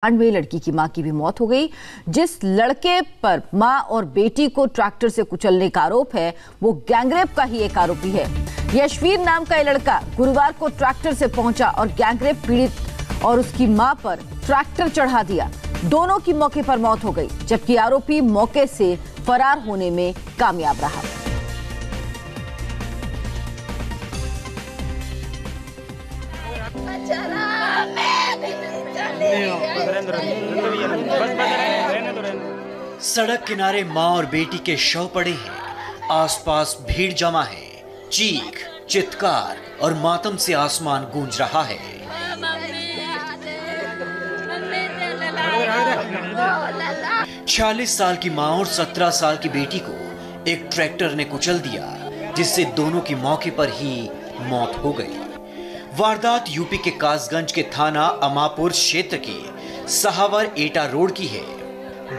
में लड़की की मां की भी मौत हो गई। जिस लड़के पर मां और बेटी को ट्रैक्टर से कुचलने का आरोप है वो गैंगरेप का ही एक आरोपी है। यशवीर नाम का ये लड़का गुरुवार को ट्रैक्टर से पहुंचा और गैंगरेप पीड़ित और उसकी मां पर ट्रैक्टर चढ़ा दिया। दोनों की मौके पर मौत हो गई, जबकि आरोपी मौके से फरार होने में कामयाब रहा। सड़क किनारे मां और बेटी के शव पड़े हैं। आसपास भीड़ जमा है। चीख, चित्कार और मातम से आसमान गूंज रहा है। 46 साल की मां और 17 साल की बेटी को एक ट्रैक्टर ने कुचल दिया, जिससे दोनों की मौके पर ही मौत हो गई। वारदात यूपी के कासगंज के थाना अमापुर क्षेत्र की सहावर एटा रोड की है।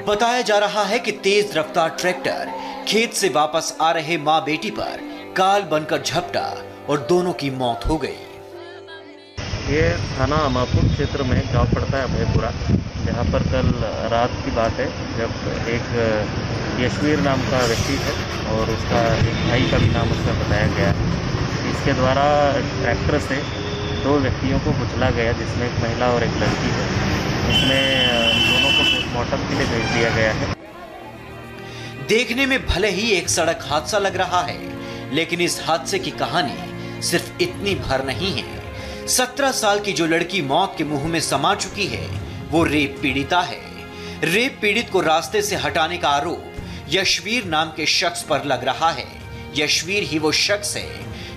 बताया जा रहा है कि तेज रफ्तार ट्रैक्टर खेत से वापस आ रहे मां बेटी पर काल बनकर झपटा और दोनों की मौत हो गई। ये थाना अमापुर क्षेत्र में गांव पड़ता है अभयपुरा, जहां पर कल रात की बात है जब एक यशवीर नाम का व्यक्ति है और उसका एक भाई का भी नाम उसका बताया गया। इसके द्वारा ट्रैक्टर से दो व्यक्तियों को कुचला गया, जिसमें एक महिला और एक लड़की है। इसमें दोनों को पोस्टमार्टम के लिए भेज दिया गया है। देखने में भले ही एक सड़क हादसा लग रहा है, लेकिन इस हादसे की कहानी सिर्फ इतनी भर नहीं है। 17 साल की जो लड़की मौत के मुंह में समा चुकी है वो रेप पीड़िता है। रेप पीड़ित को रास्ते से हटाने का आरोप यशवीर नाम के शख्स पर लग रहा है। यशवीर ही वो शख्स है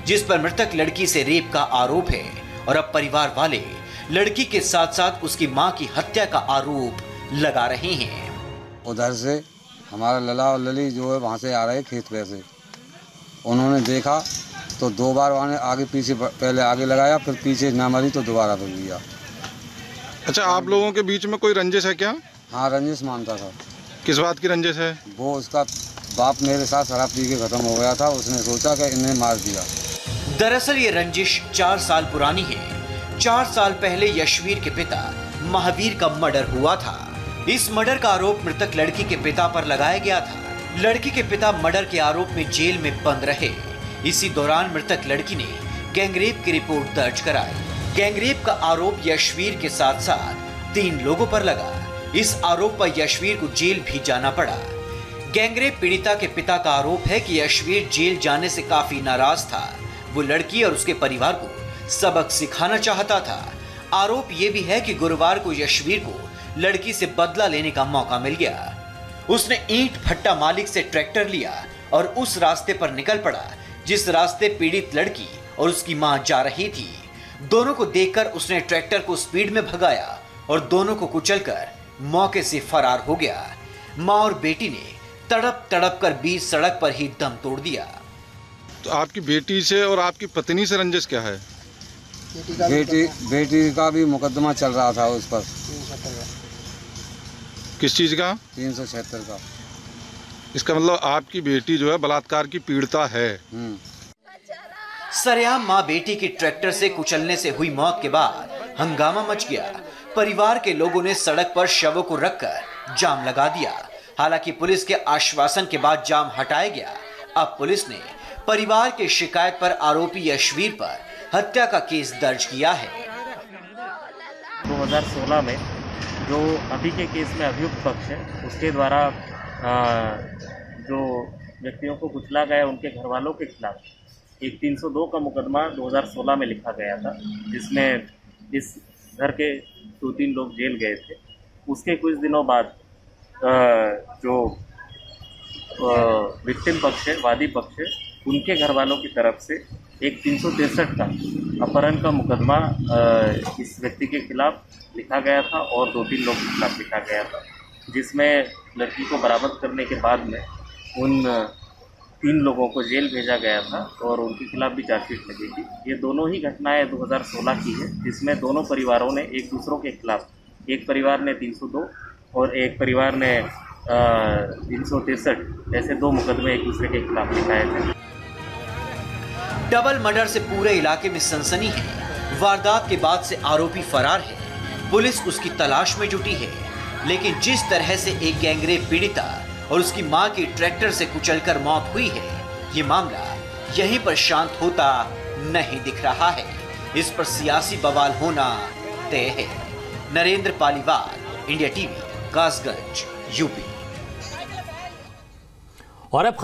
जिस पर मृतक लड़की से रेप का आरोप है और अब परिवार वाले लड़की के साथ साथ उसकी मां की हत्या का आरोप लगा रहे हैं। उधर से हमारा लला और लली जो है वहाँ से आ रहे खेत पे से, उन्होंने देखा तो दो बार वहाँ आगे पीछे, पहले आगे लगाया फिर पीछे ना मरी तो दोबारा कर लिया। अच्छा, आप लोगों के बीच में कोई रंजिश है क्या? हाँ, रंजिश मानता था। किस बात की रंजिश है? वो उसका बाप मेरे साथ शराब पी के खत्म हो गया था, उसने सोचा कि इन्हें मार दिया। दरअसल ये रंजिश 4 साल पुरानी है। 4 साल पहले यशवीर के पिता महावीर का मर्डर हुआ था। इस मर्डर का आरोप मृतक लड़की के पिता पर लगाया गया था। लड़की के पिता मर्डर के आरोप में जेल में बंद रहे। इसी दौरान मृतक लड़की ने गैंगरेप की रिपोर्ट दर्ज कराई। गैंगरेप का आरोप यशवीर के साथ साथ 3 लोगों पर लगा। इस आरोप पर यशवीर को जेल भी जाना पड़ा। गैंगरेप पीड़िता के पिता का आरोप है कि यशवीर जेल जाने से काफी नाराज था। वो लड़की और उसके परिवार को सबक सिखाना चाहता था। आरोप ये भी है कि गुरुवार को यशवीर को लड़की से बदला लेने का मौका मिल गया। उसने ईंट भट्टा मालिक से ट्रैक्टर लिया और उस रास्ते पर निकल पड़ा जिस रास्ते पीड़ित लड़की और उसकी मां जा रही थी। दोनों को देखकर उसने ट्रैक्टर को स्पीड में भगाया और दोनों को कुचलकर मौके से फरार हो गया। मां और बेटी ने तड़प तड़प कर बीच सड़क पर ही दम तोड़ दिया। तो आपकी बेटी से और आपकी पत्नी से रंजिश क्या है? बेटी का भी मुकदमा चल रहा था उस पर। किस चीज का? 376 का। इसका मतलब आपकी बेटी जो है बलात्कार की पीड़िता है। सरेआम मां बेटी की ट्रैक्टर से कुचलने से हुई मौत के बाद हंगामा मच गया। परिवार के लोगों ने सड़क पर शवों को रखकर जाम लगा दिया। हालांकि पुलिस के आश्वासन के बाद जाम हटाया गया। अब पुलिस ने परिवार की शिकायत पर आरोपी यशवीर पर हत्या का केस दर्ज किया है। 2016 में जो अभी के केस में अभियुक्त पक्ष है उसके द्वारा जो व्यक्तियों को कुचला गया उनके घर वालों के खिलाफ एक 302 का मुकदमा 2016 में लिखा गया था, जिसमें इस घर के 2-3 लोग जेल गए थे। उसके कुछ दिनों बाद जो विक्टिम पक्ष है, वादी पक्ष है, उनके घर वालों की तरफ से एक 363 का अपहरण का मुकदमा इस व्यक्ति के खिलाफ लिखा गया था और 2-3 लोगों के खिलाफ लिखा गया था, जिसमें लड़की को बरामद करने के बाद में उन 3 लोगों को जेल भेजा गया था और उनके खिलाफ भी चार्जशीट लगी थी। ये दोनों ही घटनाएं 2016 की है, जिसमें दोनों परिवारों ने एक दूसरों के खिलाफ, एक परिवार ने 302 और एक परिवार ने 363 ऐसे 2 मुकदमे एक दूसरे के खिलाफ लिखाए थे। डबल मर्डर से पूरे इलाके में सनसनी है। वारदात के बाद से आरोपी फरार है। पुलिस उसकी तलाश में जुटी है, लेकिन जिस तरह से एक गैंगरेप पीड़िता और उसकी मां की ट्रैक्टर से कुचलकर मौत हुई है, ये मामला यहीं पर शांत होता नहीं दिख रहा है। इस पर सियासी बवाल होना तय है। Narendra Paliwal, India TV, Kasganj, UP. और अब